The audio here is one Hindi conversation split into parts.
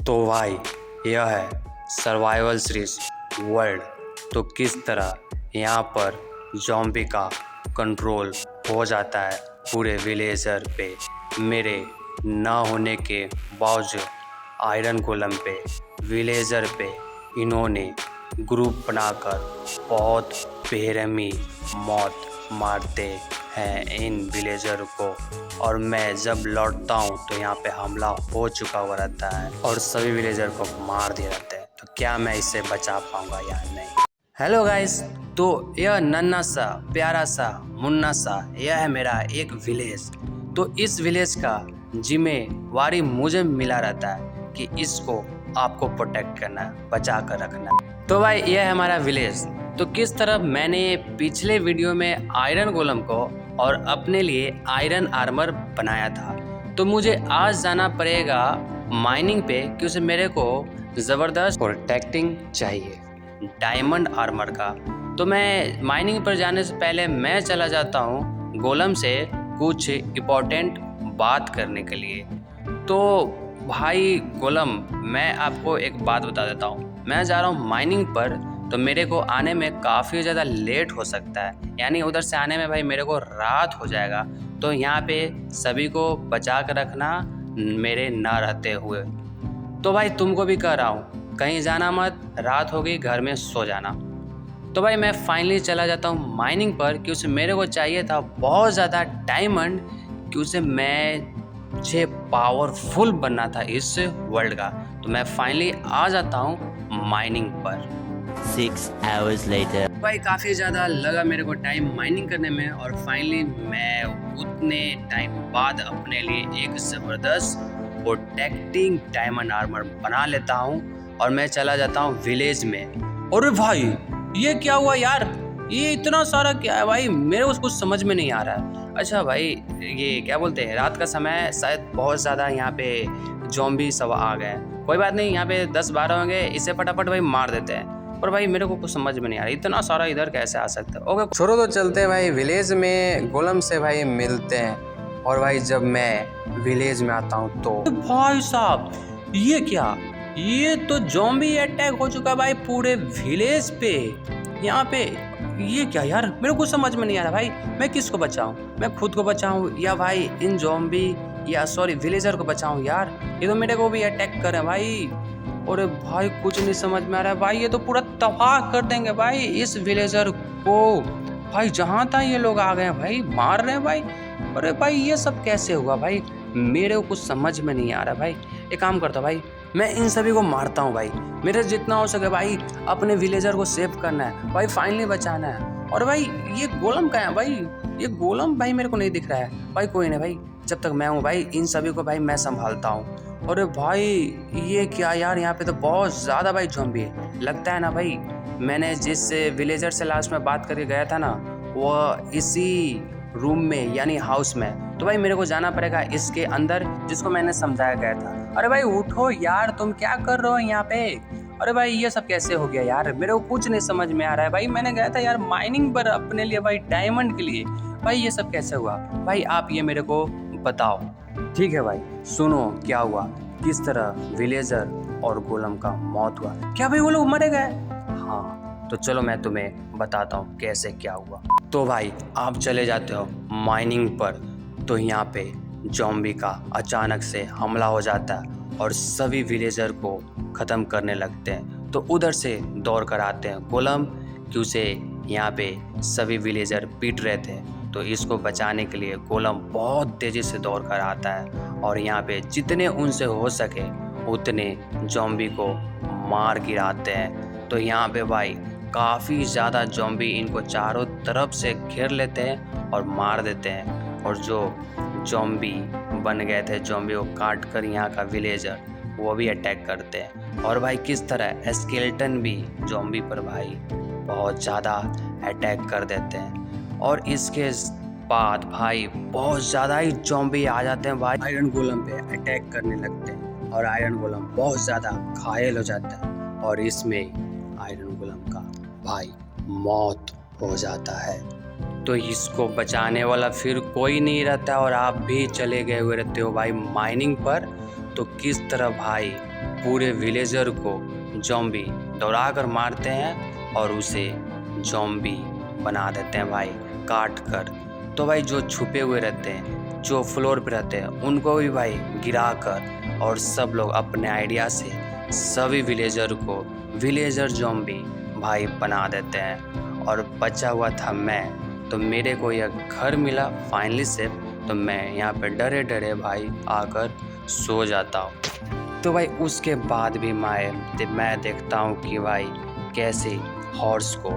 तो भाई यह है सर्वाइवल सीरीज वर्ल्ड। तो किस तरह यहाँ पर ज़ॉम्बी का कंट्रोल हो जाता है पूरे विलेजर पे। मेरे न होने के बावजूद आयरन गोलम पे विलेजर पे इन्होंने ग्रुप बनाकर बहुत बेरहमी मौत मारते हैं इन विलेजर को। और मैं जब लौटता हूँ तो यहाँ पे हमला हो चुका हुआ रहता है और सभी विलेजर को मार दिए रहते हैं। तो क्या मैं इससे बचा पाऊँगा या नहीं। हेलो गाइस, तो यह नन्हा सा प्यारा सा मुन्ना सा यह है मेरा एक विलेज। तो इस विलेज का जिम्मेवारी मुझे मिला रहता है कि इसको आपको प्रोटेक्ट करना है, बचा कर रखना है। तो भाई यह है हमारा विलेज। तो किस तरह मैंने पिछले वीडियो में आयरन गोलम को और अपने लिए आयरन आर्मर बनाया था, तो मुझे आज जाना पड़ेगा माइनिंग पे क्योंकि मेरे को ज़बरदस्त प्रोटेक्टिंग चाहिए डायमंड आर्मर का। तो मैं माइनिंग पर जाने से पहले मैं चला जाता हूँ गोलम से कुछ इम्पोर्टेंट बात करने के लिए। तो भाई गोलम, मैं आपको एक बात बता देता हूँ, मैं जा रहा हूँ माइनिंग पर, तो मेरे को आने में काफ़ी ज़्यादा लेट हो सकता है, यानी उधर से आने में भाई मेरे को रात हो जाएगा। तो यहाँ पे सभी को बचा कर रखना मेरे ना रहते हुए। तो भाई तुमको भी कह रहा हूँ, कहीं जाना मत, रात हो गई, घर में सो जाना। तो भाई मैं फाइनली चला जाता हूँ माइनिंग पर क्योंकि मेरे को चाहिए था बहुत ज़्यादा डायमंड, क्योंकि मुझे पावरफुल बनना था इस वर्ल्ड का। तो मैं फाइनली आ जाता हूँ माइनिंग पर। 6 hours later. भाई काफ़ी ज़्यादा लगा मेरे को टाइम माइनिंग करने में और फाइनली मैं उतने टाइम बाद अपने लिए एक ज़बरदस्त प्रोटेक्टिंग डायमंड आर्मर बना लेता हूँ और मैं चला जाता हूँ विलेज में। अरे भाई ये क्या हुआ यार, ये इतना सारा क्या है भाई, मेरे को कुछ समझ में नहीं आ रहा है। अच्छा भाई, ये क्या बोलते हैं, रात का समय है, शायद बहुत ज़्यादा यहाँ पे ज़ॉम्बी सब आ गए। कोई बात नहीं, यहाँ पे 10-12 होंगे, इसे फटाफट भाई मार देते हैं। पर भाई मेरे को कुछ समझ में नहीं आ रहा, इतना सारा इधर कैसे आ सकता है। ओके छोड़ो, तो चलते हैं भाई विलेज में, गोलम से भाई मिलते हैं। और भाई जब मैं विलेज में आता हूँ तो भाई साहब ये क्या, ये तो ज़ॉम्बी अटैक हो चुका है भाई पूरे विलेज पे। यहाँ पे ये क्या यार, मेरे को कुछ समझ में नहीं आ रहा भाई, मैं किसको बचाऊं, मैं खुद को बचाऊं या भाई इन ज़ॉम्बी या सॉरी विलेजर को बचाऊं। यार ये तो मेरे को भी अटैक कर रहे हैं भाई। अरे भाई कुछ नहीं समझ में आ रहा है भाई, ये तो पूरा तबाह कर देंगे भाई इस विलेजर को। भाई जहाँ तक ये लोग आ गए हैं भाई, मार रहे हैं भाई। अरे भाई ये सब कैसे हुआ भाई, मेरे को कुछ समझ में नहीं आ रहा भाई। एक काम करता भाई, मैं इन सभी को मारता हूँ भाई, मेरे जितना हो सके भाई अपने विलेजर को सेव करना है भाई, फाइनली बचाना है। और भाई ये गोलम कहाँ है भाई, ये गोलम भाई मेरे को नहीं दिख रहा है भाई। कोई नहीं भाई, जब तक मैं हूँ भाई इन सभी को भाई मैं संभालता हूँ। अरे भाई ये क्या यार, यहाँ पे तो बहुत ज़्यादा भाई ज़ॉम्बी है लगता है ना भाई। मैंने जिस विलेजर से लास्ट में बात करके गया था ना, वो इसी रूम में यानी हाउस में। तो भाई मेरे को जाना पड़ेगा इसके अंदर, जिसको मैंने समझाया गया था। अरे भाई उठो यार, तुम क्या कर रहे हो यहाँ पे। अरे भाई ये सब कैसे हो गया यार, मेरे को कुछ नहीं समझ में आ रहा है भाई। मैंने गया था यार माइनिंग पर अपने लिए भाई, डायमंड के लिए भाई, ये सब कैसे हुआ भाई, आप ये मेरे को बताओ। ठीक है भाई, सुनो क्या हुआ, किस तरह विलेजर और गोलम का मौत हुआ। क्या भाई वो लोग मरे गए? हाँ तो चलो मैं तुम्हें बताता हूँ कैसे क्या हुआ। तो भाई आप चले जाते हो माइनिंग पर, तो यहाँ पे ज़ॉम्बी का अचानक से हमला हो जाता है और सभी विलेजर को ख़त्म करने लगते हैं। तो उधर से दौड़ कर आते हैं गोलम, क्योंकि यहाँ पे सभी विलेजर पीट रहे थे। तो इसको बचाने के लिए गोलम बहुत तेज़ी से दौड़ कर आता है और यहाँ पे जितने उनसे हो सके उतने ज़ॉम्बी को मार गिराते हैं। तो यहाँ पे भाई काफ़ी ज़्यादा ज़ॉम्बी इनको चारों तरफ से घेर लेते हैं और मार देते हैं। और जो ज़ॉम्बी बन गए थे, ज़ॉम्बी को काट कर यहाँ का विलेजर, वो भी अटैक करते हैं। और भाई किस तरह स्केलेटन भी ज़ॉम्बी पर भाई बहुत ज़्यादा अटैक कर देते हैं। और इसके बाद भाई बहुत ज़्यादा ही ज़ॉम्बी आ जाते हैं भाई, आयरन गोलम पे अटैक करने लगते हैं और आयरन गोलम बहुत ज़्यादा घायल हो जाता है और इसमें आयरन गोलम का भाई मौत हो जाता है। तो इसको बचाने वाला फिर कोई नहीं रहता और आप भी चले गए हुए रहते हो भाई माइनिंग पर। तो किस तरह भाई पूरे विलेजर को ज़ॉम्बी दौड़ा कर मारते हैं और उसे ज़ॉम्बी बना देते हैं भाई काट कर। तो भाई जो छुपे हुए रहते हैं, जो फ्लोर पे रहते हैं, उनको भी भाई गिरा कर और सब लोग अपने आइडिया से सभी विलेजर को विलेजर ज़ॉम्बी भाई बना देते हैं। और बचा हुआ था मैं, तो मेरे को यह घर मिला फाइनली से, तो मैं यहाँ पे डरे डरे भाई आकर सो जाता हूँ। तो भाई उसके बाद भी मैं देखता हूँ कि भाई कैसे हॉर्स को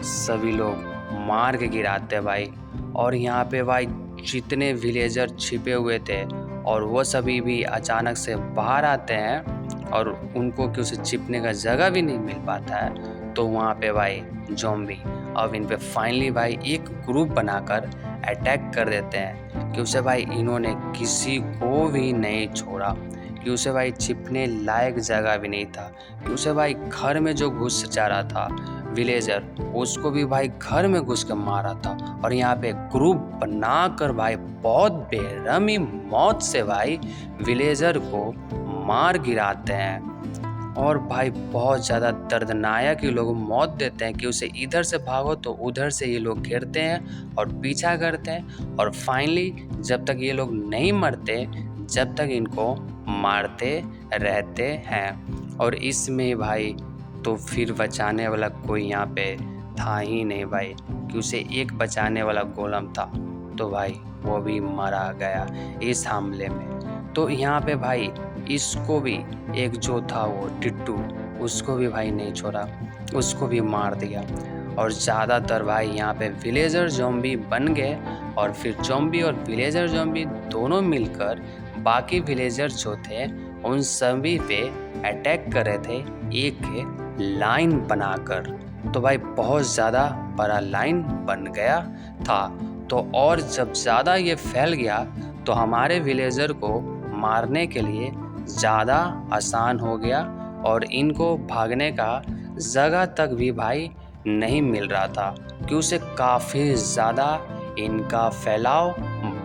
सभी लोग मार के गिराते हैं भाई। और यहाँ पे भाई जितने विलेजर छिपे हुए थे और वो सभी भी अचानक से बाहर आते हैं और उनको कि उसे छिपने का जगह भी नहीं मिल पाता है। तो वहाँ पे भाई ज़ॉम्बी अब इन पे फाइनली भाई एक ग्रुप बनाकर अटैक कर देते हैं कि उसे भाई इन्होंने किसी को भी नहीं छोड़ा, कि उसे भाई छिपने लायक जगह भी नहीं था, कि उसे भाई घर में जो घुस जा रहा था विलेजर उसको भी भाई घर में घुस कर मारा था। और यहाँ पे ग्रुप बनाकर भाई बहुत बेरहमी मौत से भाई विलेजर को मार गिराते हैं। और भाई बहुत ज़्यादा दर्दनाक ये लोग मौत देते हैं कि उसे इधर से भागो तो उधर से ये लोग घेरते हैं और पीछा करते हैं। और फाइनली जब तक ये लोग नहीं मरते जब तक इनको मारते रहते हैं। और इसमें भाई तो फिर बचाने वाला कोई यहाँ पे था ही नहीं भाई, कि उसे एक बचाने वाला गोलम था तो भाई वो भी मारा गया इस हमले में। तो यहाँ पे भाई इसको भी एक जो था वो टिट्टू, उसको भी भाई नहीं छोड़ा, उसको भी मार दिया। और ज़्यादातर भाई यहाँ पे विलेजर ज़ॉम्बी बन गए। और फिर ज़ॉम्बी और विलेजर ज़ॉम्बी दोनों मिलकर बाकी विलेजर जो थे उन सभी पे अटैक कर रहे थे एक लाइन बनाकर। तो भाई बहुत ज़्यादा बड़ा लाइन बन गया था। तो और जब ज़्यादा ये फैल गया तो हमारे विलेजर को मारने के लिए ज़्यादा आसान हो गया और इनको भागने का जगह तक भी भाई नहीं मिल रहा था, कि उसे काफ़ी ज़्यादा इनका फैलाव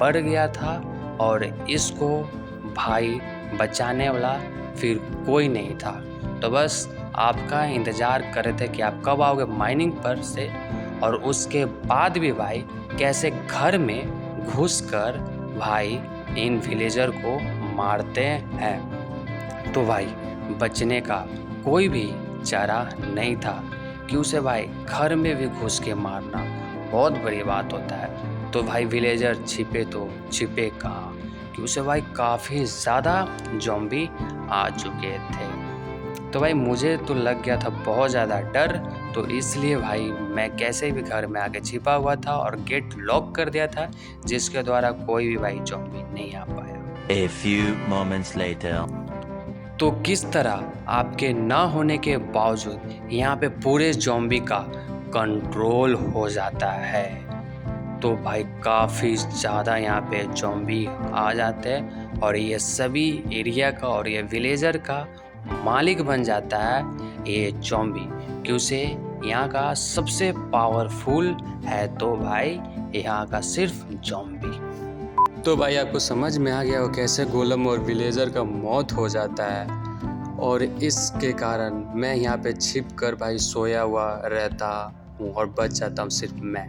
बढ़ गया था। और इसको भाई बचाने वाला फिर कोई नहीं था। तो बस आपका इंतज़ार कर रहे थे कि आप कब आओगे माइनिंग पर से, और उसके बाद भी भाई कैसे घर में घुसकर भाई इन विलेजर को मारते हैं। तो भाई बचने का कोई भी चारा नहीं था, कि उसे भाई घर में भी घुस के मारना बहुत बड़ी बात होता है। तो भाई विलेजर छिपे तो छिपे कहाँ, कि उसे भाई काफ़ी ज़्यादा ज़ॉम्बी आ चुके थे। तो भाई मुझे तो लग गया था बहुत ज़्यादा डर, तो इसलिए भाई मैं कैसे भी घर में आके छिपा हुआ था और गेट लॉक कर दिया था, जिसके द्वारा कोई भी भाई ज़ॉम्बी नहीं आ पाया। A few moments later. तो किस तरह आपके ना होने के बावजूद यहाँ पे पूरे ज़ॉम्बी का कंट्रोल हो जाता है। तो भाई काफ़ी ज़्यादा यहाँ पे ज़ॉम्बी आ जाते हैं और ये सभी एरिया का और ये विलेजर का मालिक बन जाता है ये ज़ॉम्बी, कि उसे यहाँ का सबसे पावरफुल है तो भाई यहाँ का सिर्फ ज़ॉम्बी। तो भाई आपको समझ में आ गया हो कैसे गोलम और विलेजर का मौत हो जाता है, और इसके कारण मैं यहाँ पे छिप कर भाई सोया हुआ रहता हूँ और बच जाता हूँ सिर्फ मैं।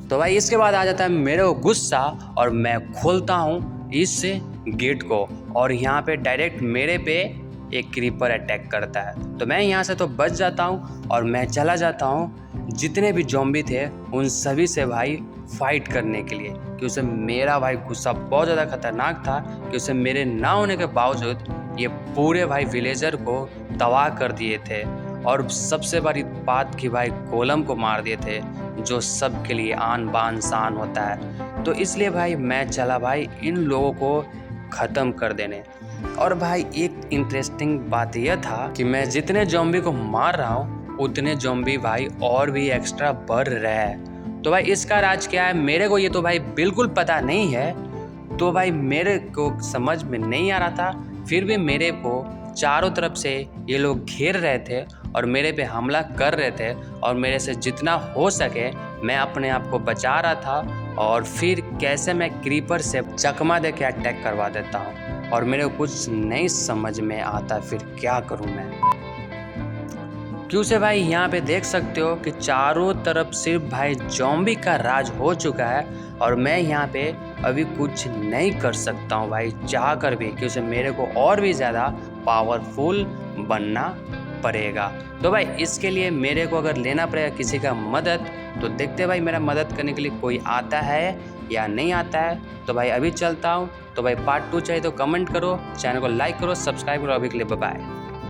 तो भाई इसके बाद आ जाता है मेरे को गुस्सा और मैं खोलता हूँ इस गेट को, और यहाँ पे डायरेक्ट मेरे पे एक क्रीपर अटैक करता है। तो मैं यहाँ से तो बच जाता हूँ और मैं चला जाता हूँ जितने भी ज़ॉम्बी थे उन सभी से भाई फाइट करने के लिए, कि उसे मेरा भाई गुस्सा बहुत ज़्यादा खतरनाक था, कि उसे मेरे ना होने के बावजूद ये पूरे भाई विलेजर को तबाह कर दिए थे। और सबसे बड़ी बात कि भाई गोलम को मार दिए थे, जो सब के लिए आन बान शान होता है। तो इसलिए भाई मैं चला भाई इन लोगों को ख़त्म कर देने। और भाई एक इंटरेस्टिंग बात यह था कि मैं जितने ज़ॉम्बी को मार रहा हूँ उतने ज़ॉम्बी भाई और भी एक्स्ट्रा बढ़ रहे हैं। तो भाई इसका राज क्या है मेरे को ये तो भाई बिल्कुल पता नहीं है। तो भाई मेरे को समझ में नहीं आ रहा था, फिर भी मेरे को चारों तरफ से ये लोग घेर रहे थे और मेरे पे हमला कर रहे थे, और मेरे से जितना हो सके मैं अपने आप को बचा रहा था। और फिर कैसे मैं क्रीपर से चकमा दे के अटैक करवा देता हूँ। और मेरे को कुछ नहीं समझ में आता फिर क्या करूं मैं। क्यों से भाई यहाँ पे देख सकते हो कि चारों तरफ सिर्फ भाई ज़ॉम्बी का राज हो चुका है और मैं यहाँ पे अभी कुछ नहीं कर सकता हूँ भाई चाह कर भी, क्योंकि मेरे को और भी ज़्यादा पावरफुल बनना पड़ेगा। तो भाई इसके लिए मेरे को अगर लेना पड़ेगा किसी का मदद, तो देखते भाई मेरा मदद करने के लिए कोई आता है या नहीं आता है। तो भाई अभी चलता हूँ। तो भाई पार्ट 2 चाहिए तो कमेंट करो, चैनल को लाइक करो, सब्सक्राइब करो। अभी के लिए बाय बाय।